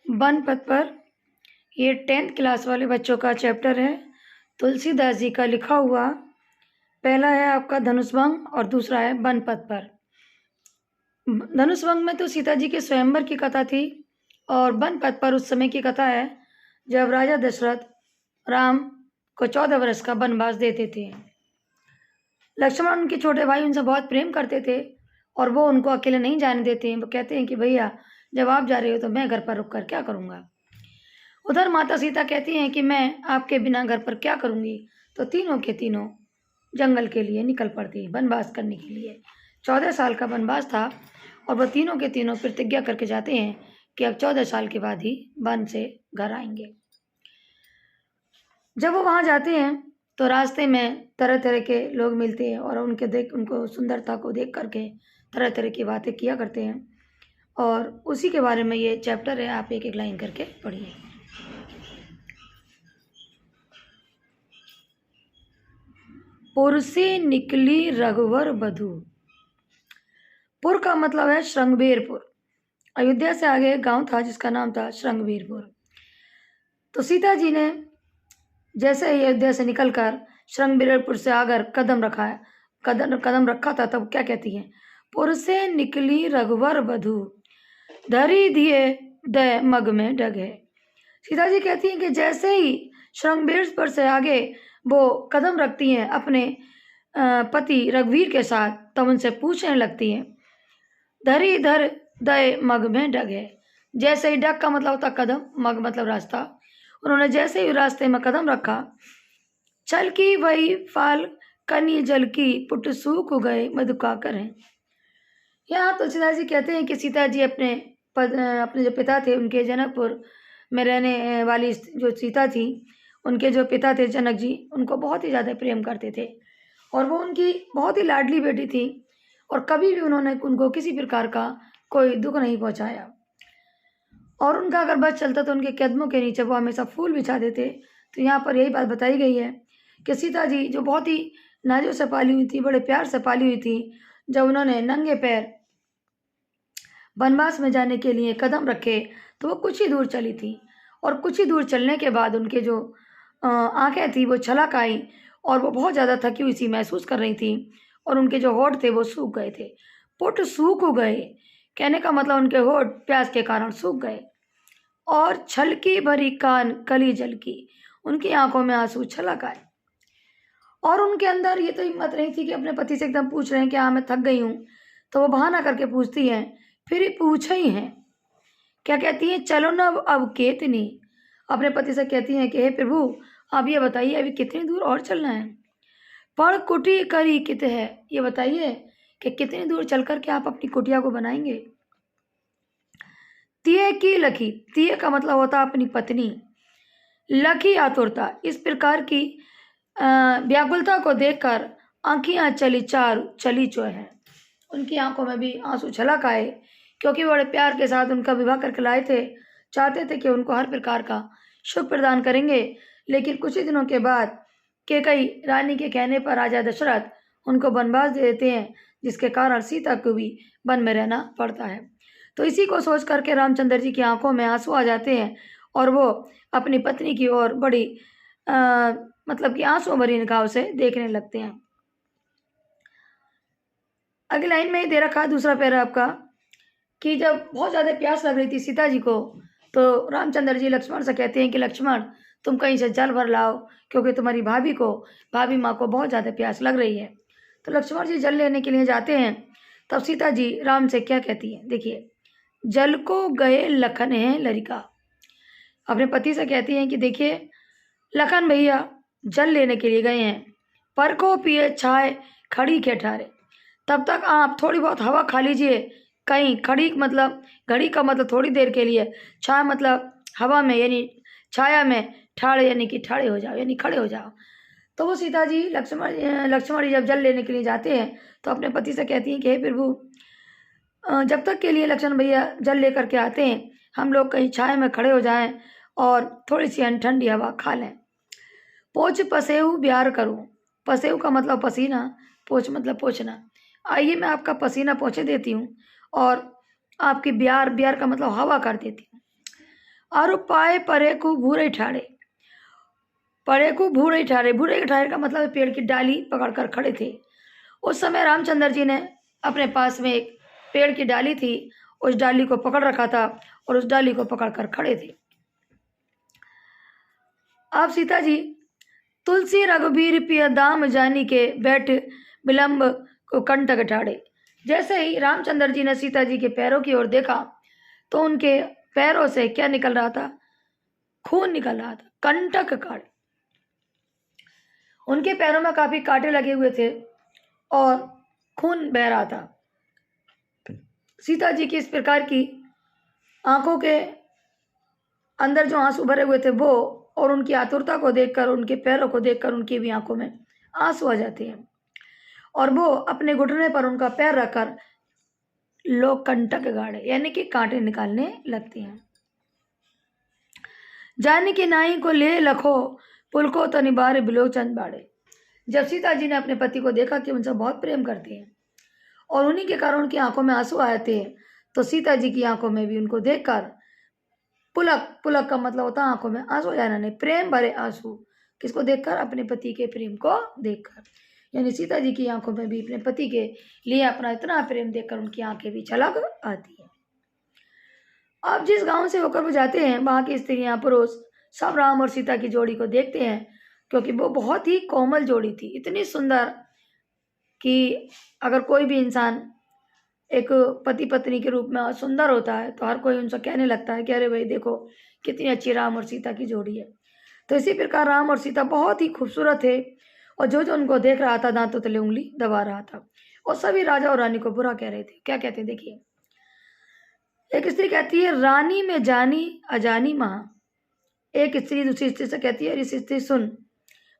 One पथ पर ये 10th क्लास वाले बच्चों का चैप्टर है। तुलसीदास जी का लिखा हुआ। पहला है आपका धनुष भंग और दूसरा है वन पथ पर। धनुष भंग में तो सीता जी के स्वयंवर की कथा थी और वन पथ पर उस समय की कथा है जब राजा दशरथ राम को 14 वर्ष का वनवास देते थे। लक्ष्मण उनके छोटे भाई उनसे बहुत प्रेम करते थे और वो उनको अकेले नहीं जाने देते हैं। वो कहते हैं कि भैया जब आप जा रहे हो तो मैं घर पर रुककर क्या करूँगा। उधर माता सीता कहती हैं कि मैं आपके बिना घर पर क्या करूँगी। तो तीनों के तीनों जंगल के लिए निकल पड़ती वनवास करने के लिए। 14 साल का वनवास था और वो तीनों के तीनों प्रतिज्ञा करके जाते हैं कि अब 14 साल के बाद ही वन से घर आएंगे। जब वो वहाँ जाते हैं तो रास्ते में तरह तरह के लोग मिलते हैं और उनको सुंदरता को देख करके तरह तरह की बातें किया करते हैं और उसी के बारे में ये चैप्टर है। आप एक एक लाइन करके पढ़िए। पुर से निकली रघुवर बधू। पुर का मतलब है श्रृंगबेरपुर। अयोध्या से आगे गांव था जिसका नाम था श्रृंगबेरपुर। तो सीता जी ने जैसे ही अयोध्या से निकलकर श्रृंगबेरपुर से आकर कदम रखा था तब क्या कहती हैं, पुर से निकली रघुवर बधू धरी दिए दय मग में डगे। सीता जी कहती हैं कि जैसे ही श्रृंगबेरपुर से आगे वो कदम रखती हैं अपने पति रघुवीर के साथ तब उनसे पूछने लगती हैं, धरी धर दय मग में डगे। जैसे ही डग का मतलब होता कदम, मग मतलब रास्ता। उन्होंने जैसे ही रास्ते में कदम रखा, चल की वही फाल कनी जल की पुट सूख गए मधुका करें। यहाँ तुलसीदास जी कहते हैं कि सीता जी अपने जो पिता थे उनके जनकपुर में रहने वाली जो सीता थी उनके जो पिता थे जनक जी उनको बहुत ही ज़्यादा प्रेम करते थे और वो उनकी बहुत ही लाडली बेटी थी और कभी भी उन्होंने उनको किसी प्रकार का कोई दुख नहीं पहुँचाया और उनका अगर बस चलता तो उनके कदमों के नीचे वो हमेशा फूल बिछा देते। तो यहाँ पर यही बात बताई गई है कि सीता जी जो बहुत ही नाजों से पाली हुई थी, बड़े प्यार से पाली हुई थी, जब उन्होंने नंगे पैर वनवास में जाने के लिए कदम रखे तो वो कुछ ही दूर चली थी और कुछ ही दूर चलने के बाद उनके जो आंखें थी वो छलक आई और वो बहुत ज़्यादा थकी हुई सी महसूस कर रही थी और उनके जो होठ थे वो सूख गए थे। पुट सूख गए कहने का मतलब उनके होठ प्यास के कारण सूख गए और छलकी भरी कान कली जल की, उनकी आंखों में आंसू छलक आए और उनके अंदर ये तो हिम्मत नहीं थी कि अपने पति से एकदम पूछ रहे हैं कि हाँ मैं थक गई हूँ। तो वो बहाना करके पूछती हैं, फिर पूछा ही है क्या कहती हैं, चलो ना अब केतनी। अपने पति से कहती हैं कि हे प्रभु आप ये बताइए अभी कितनी दूर और चलना है। पढ़ कुटी करी कित है, ये बताइए कि कितनी दूर चलकर के आप अपनी कुटिया को बनाएंगे। तिये की लखी, तिये का मतलब होता अपनी पत्नी, लखी आतुरता, इस प्रकार की व्याकुलता को देखकर आंखियां चली जो है। उनकी आंखों में भी आंसू छलक आए क्योंकि बड़े प्यार के साथ उनका विवाह करके लाए थे, चाहते थे कि उनको हर प्रकार का सुख प्रदान करेंगे। लेकिन कुछ ही दिनों के बाद कैकेयी रानी के कहने पर राजा दशरथ उनको वनवास दे देते हैं जिसके कारण सीता को भी वन में रहना पड़ता है। तो इसी को सोच करके रामचंद्र जी की आंखों में आंसू आ जाते हैं और वो अपनी पत्नी की ओर बड़ी मतलब कि आंसू भरी निगाहों से देखने लगते हैं। अगली लाइन में ही दे रखा है दूसरा पैरा आपका कि जब बहुत ज़्यादा प्यास लग रही थी सीता जी को तो रामचंद्र जी लक्ष्मण से कहते हैं कि लक्ष्मण तुम कहीं से जल भर लाओ क्योंकि तुम्हारी भाभी माँ को बहुत ज़्यादा प्यास लग रही है। तो लक्ष्मण जी जल लेने के लिए जाते हैं। तब सीता जी राम से क्या कहती है, देखिए, जल को गए लखन है लरिका। अपने पति से कहती हैं कि देखिए लखन भैया जल लेने के लिए गए हैं, पर को पिए छाए खड़ी के ठारे, तब तक आप थोड़ी बहुत हवा खा लीजिए। कहीं खड़ी मतलब घड़ी का मतलब थोड़ी देर के लिए, छाया मतलब हवा में यानी छाया में, ठाड़े यानी कि ठाड़े हो जाओ यानी खड़े हो जाओ। तो वो सीता जी लक्ष्मण जी जब जल लेने के लिए जाते हैं तो अपने पति से कहती हैं कि हे प्रभु जब तक के लिए लक्ष्मण भैया जल लेकर के आते हैं हम लोग कहीं छाया में खड़े हो जाएं और थोड़ी सी ठंडी हवा खा लें। पोछ पसेहू ब्यार करूँ, पसेहू का मतलब पसीना, पोछ मतलब पोछना। आइए मैं आपका पसीना पोंछे देती हूँ और आपकी ब्यार का मतलब हवा कर देती हूँ। और पाए परे को भूरे ठाड़े। परे को भूरे ठाड़े, भूरे के ठाड़े का मतलब है पेड़ की डाली पकड़कर खड़े थे। उस समय रामचंद्र जी ने अपने पास में एक पेड़ की डाली थी, उस डाली को पकड़ रखा था और उस डाली को पकड़कर खड़े थे। अब सीता जी तुलसी रघुबीर पिय दाम जानी के बैठ विलंब को कंटक ठाड़े। जैसे ही रामचंद्र जी ने सीता जी के पैरों की ओर देखा तो उनके पैरों से क्या निकल रहा था? खून निकल रहा था, कंटक काट। उनके पैरों में काफी कांटे लगे हुए थे और खून बह रहा था। सीता जी की इस प्रकार की आंखों के अंदर जो आंसू भरे हुए थे वो, और उनकी आतुरता को देखकर, उनके पैरों को देखकर उनकी भी आंखों में आंसू आ जाते हैं और वो अपने घुटने पर उनका पैर रखकर लोग कंटक गाड़े यानी कि कांटे निकालने लगते हैं। जानी के नाई को ले लखो पुलको तो निबार बिलोचन बाड़े। जब सीता जी ने अपने पति को देखा कि उनसे बहुत प्रेम करते हैं और उन्हीं के कारण उनकी आंखों में आंसू आए थे, तो सीता जी की आंखों में भी उनको देखकर पुलक, पुलक का मतलब होता है आंखों में आंसू आ जाना, नहीं प्रेम भरे आंसू। किसको देखकर? अपने पति के प्रेम को देखकर। यानी सीता जी की आंखों में भी अपने पति के लिए अपना इतना प्रेम देखकर उनकी आंखें भी छलक आती है। अब जिस गांव से होकर वो जाते हैं वहाँ की स्त्रियां पुरुष सब राम और सीता की जोड़ी को देखते हैं, क्योंकि वो बहुत ही कोमल जोड़ी थी, इतनी सुंदर कि अगर कोई भी इंसान एक पति पत्नी के रूप में सुंदर होता है तो हर कोई उनसे कहने लगता है कि अरे भाई देखो कितनी अच्छी राम और सीता की जोड़ी है। तो इसी प्रकार राम और सीता बहुत ही खूबसूरत थे और जो जो उनको देख रहा था दांतों तले उंगली दबा रहा था और सभी राजा और रानी को बुरा कह रहे थे। क्या कहते हैं देखिए, एक स्त्री कहती है रानी में जानी अजानी महा। एक स्त्री दूसरी स्त्री से कहती है ऋषि स्त्री सुन,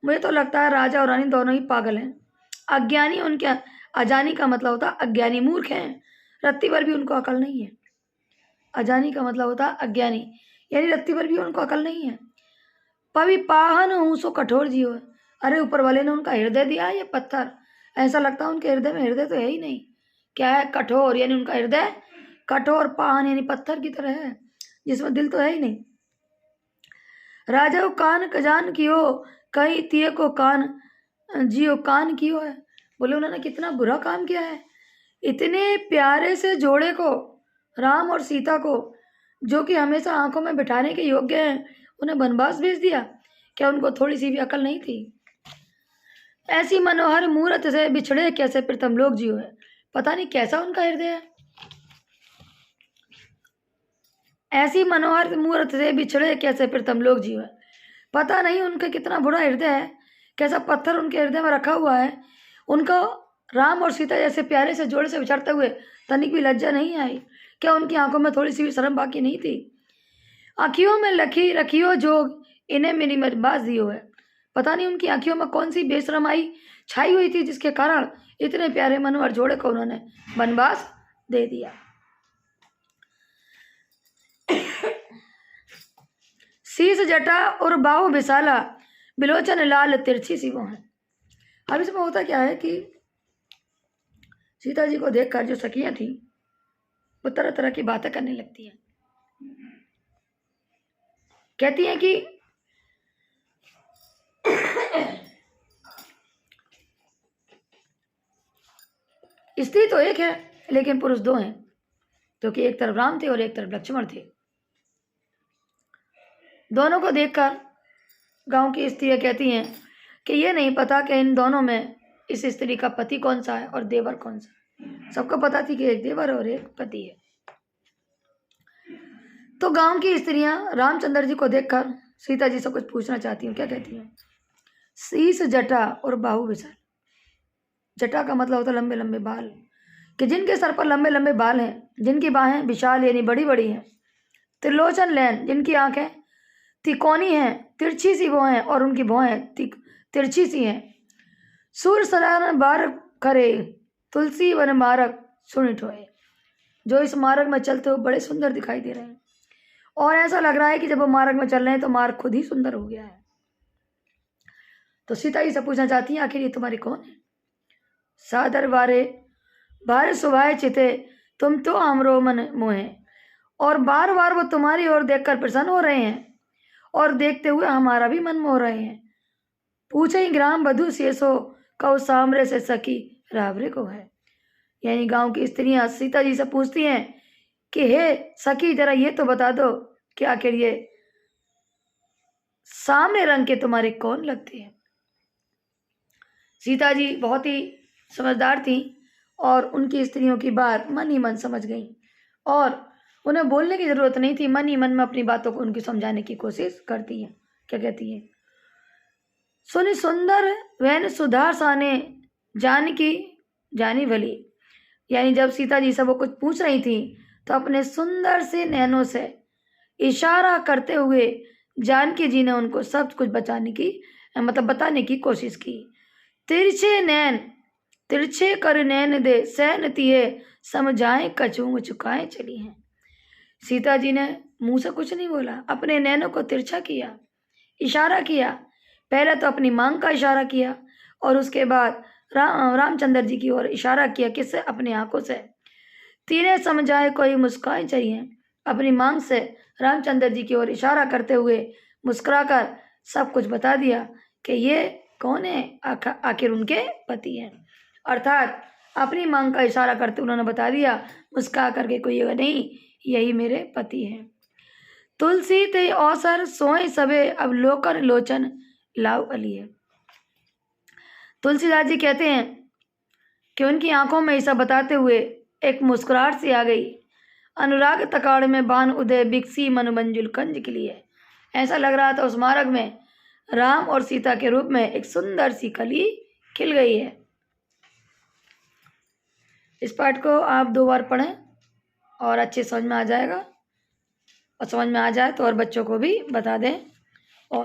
मुझे तो लगता है राजा और रानी दोनों ही पागल हैं, अज्ञानी। उनके अजानी का मतलब होता है अज्ञानी, मूर्ख हैं, रत्ती भर भी उनको अकल नहीं है। अजानी का मतलब होता है अज्ञानी, यानी रत्ती भर भी उनको अकल नहीं है। पवि पाहन हूँ सो कठोर जीव है। अरे ऊपर वाले ने उनका हृदय दिया है ये पत्थर, ऐसा लगता है उनके हृदय में हृदय तो है ही नहीं। क्या है? कठोर, यानी उनका हृदय कठोर, पाहन यानी पत्थर की तरह है जिसमें दिल तो है ही नहीं। राजा को कान खजान कियो कहीं तिये को कान जियो कान कियो है। बोले उन्होंने कितना बुरा काम किया है, इतने प्यारे से जोड़े को, राम और सीता को, जो कि हमेशा आंखों में बिठाने के योग्य हैं, उन्हें वनवास भेज दिया। क्या उनको थोड़ी सी भी अकल नहीं थी? ऐसी मनोहर मूर्त से बिछड़े कैसे प्रथम लोग जियो है। पता नहीं कैसा उनका हृदय है। ऐसी मनोहर मूर्त से बिछड़े कैसे प्रथम लोग जियो है। पता नहीं उनका कितना बुरा हृदय है, कैसा पत्थर उनके हृदय में रखा हुआ है। उनको राम और सीता जैसे प्यारे से जोड़े से बिछड़ते हुए तनिक भी लज्जा नहीं आई। क्या उनकी आंखों में थोड़ी सी भी शर्म बाकी नहीं थी? आँखियों में लखी रखियो जोग इन्हें मेरी मरबाज दियो है। पता नहीं उनकी आँखियों में कौन सी बेशरमाई छाई हुई थी जिसके कारण इतने प्यारे मनोहर जोड़े को उन्होंने वनवास दे दिया। शीश जटा और बाहु विशाला बिलोचन लाल तिरछी सी वो है। अब इसमें होता क्या है कि सीता जी को देखकर जो सखियां थी वो तरह तरह की बातें करने लगती हैं। कहती हैं कि स्त्री तो एक है लेकिन पुरुष दो हैं, क्योंकि एक तरफ राम थे और एक तरफ लक्ष्मण थे। दोनों को देखकर गांव की स्त्रियां कहती हैं कि ये नहीं पता कि इन दोनों में इस स्त्री का पति कौन सा है और देवर कौन सा है। सबको पता थी कि एक देवर और एक पति है। तो गांव की स्त्रियां रामचंद्र जी को देखकर सीता जी से कुछ पूछना चाहती हैं। क्या कहती हैं? शीश जटा और बाहु विशाल। जटा का मतलब होता है लंबे लंबे बाल, कि जिनके सर पर लंबे लंबे बाल हैं, जिनकी बाहें विशाल यानी बड़ी बड़ी हैं। त्रिलोचन लैन, जिनकी आंखें तिकोनी हैं, तिरछी सी वो हैं और उनकी भौहें तिरछी सी हैं। सूर सरान बार करे तुलसी वन मारक सुन ठोए। जो इस मार्ग में चलते हुए बड़े सुंदर दिखाई दे रहे हैं और ऐसा लग रहा है कि जब वो मार्ग में चल रहे हैं तो मार्ग खुद ही सुंदर हो गया है। तो सीता जी से पूछना चाहती हैं आखिर ये तुम्हारी कौन है? सादर बारे बारे सुभाए चिते तुम तो हमरो मन मोहे। और बार बार वो तुम्हारी ओर देखकर प्रसन्न हो रहे हैं और देखते हुए हमारा भी मन मोह रहे हैं। पूछे ग्राम बधू शेषो कौ सामरे से सखी रावरे को है। यानी गांव की स्त्रियां सीता जी से पूछती हैं कि हे सखी, जरा ये तो बता दो कि आखिर ये सामने रंग के तुम्हारे कौन लगते हैं। सीता जी बहुत ही समझदार थी और उनकी स्त्रियों की बात मन ही मन समझ गई और उन्हें बोलने की जरूरत नहीं थी, मन ही मन में अपनी बातों को उनकी समझाने की कोशिश करती हैं। क्या कहती है? सुनि सुंदर वैन सुधार साने जानकी जानी भली। यानी जब सीता जी से वो कुछ पूछ रही थी तो अपने सुंदर से नैनों से इशारा करते हुए जानकी जी ने उनको सब कुछ बताने की कोशिश की। तिरछे नैन तिरछे कर नैन दे सैन तिये समझाए कछुओं चुकाए चली हैं। सीता जी ने मुंह से कुछ नहीं बोला, अपने नैनों को तिरछा किया, इशारा किया। पहले तो अपनी मांग का इशारा किया और उसके बाद रामचंद्र जी की ओर इशारा किया, किससे? अपनी आंखों से। तीने समझाए कोई मुस्कान चाहिए, अपनी मांग से रामचंद्र जी की ओर इशारा करते हुए मुस्कुराकर सब कुछ बता दिया कि ये कौन है, आखिर उनके पति हैं। अर्थात अपनी मांग का इशारा करते उन्होंने बता दिया मुस्कुरा करके, कोई नहीं, यही मेरे पति हैं। तुलसी ते अवसर सोए सबे अब लोकन लोचन लाव अलिए। तुलसीदास जी कहते हैं कि उनकी आंखों में ऐसा बताते हुए एक मुस्कुराहट सी आ गई। अनुराग तकाड़ में बान उदय बिकसी मनोमंजुल कंज के लिए। ऐसा लग रहा था उस मार्ग में राम और सीता के रूप में एक सुंदर सी कली खिल गई है। इस पाठ को आप 2 बार पढ़ें और अच्छे समझ में आ जाएगा, और समझ में आ जाए तो और बच्चों को भी बता दें।